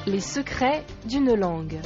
Les secrets d'une langue.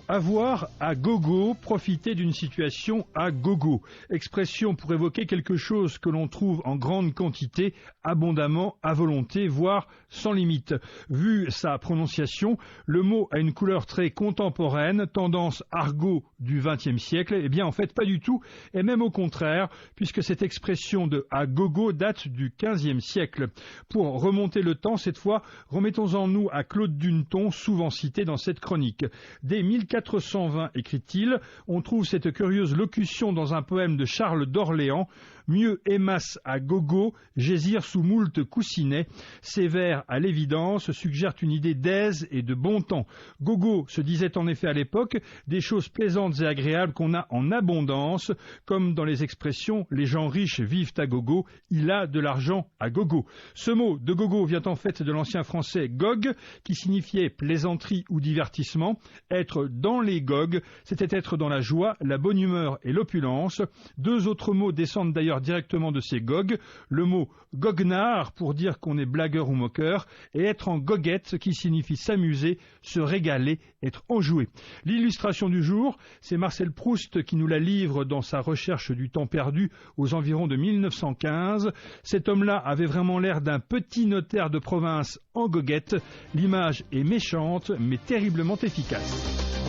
Avoir à gogo, profiter d'une situation à gogo. Expression pour évoquer quelque chose que l'on trouve en grande quantité, abondamment, à volonté, voire sans limite. Vu sa prononciation, le mot a une couleur très contemporaine, tendance argot du XXe siècle. Eh bien, en fait, pas du tout, et même au contraire, puisque cette expression de à gogo date du XVe siècle. Pour remonter le temps, cette fois, remettons-en nous à Claude Duneton, souvent cité dans cette chronique. Dès 1420, écrit-il, on trouve cette curieuse locution dans un poème de Charles d'Orléans. Mieux aimasse à gogo, gésir sous moult coussinets. Ces vers, à l'évidence, suggèrent une idée d'aise et de bon temps. Gogo se disait en effet à l'époque des choses plaisantes et agréables qu'on a en abondance, comme dans les expressions « les gens riches vivent à gogo »,« il a de l'argent à gogo ». Ce mot de gogo vient en fait de l'ancien français gog, qui signifiait plaisanterie ou divertissement. Être dans les gogues, c'était être dans la joie, la bonne humeur et l'opulence. Deux autres mots descendent d'ailleurs directement de ces gogues, le mot goguenard pour dire qu'on est blagueur ou moqueur, et être en goguette, ce qui signifie s'amuser, se régaler, être enjoué. L'illustration du jour, c'est Marcel Proust qui nous la livre dans sa recherche du temps perdu aux environs de 1915. Cet homme-là avait vraiment l'air d'un petit notaire de province en goguette. L'image est méchante mais terriblement efficace.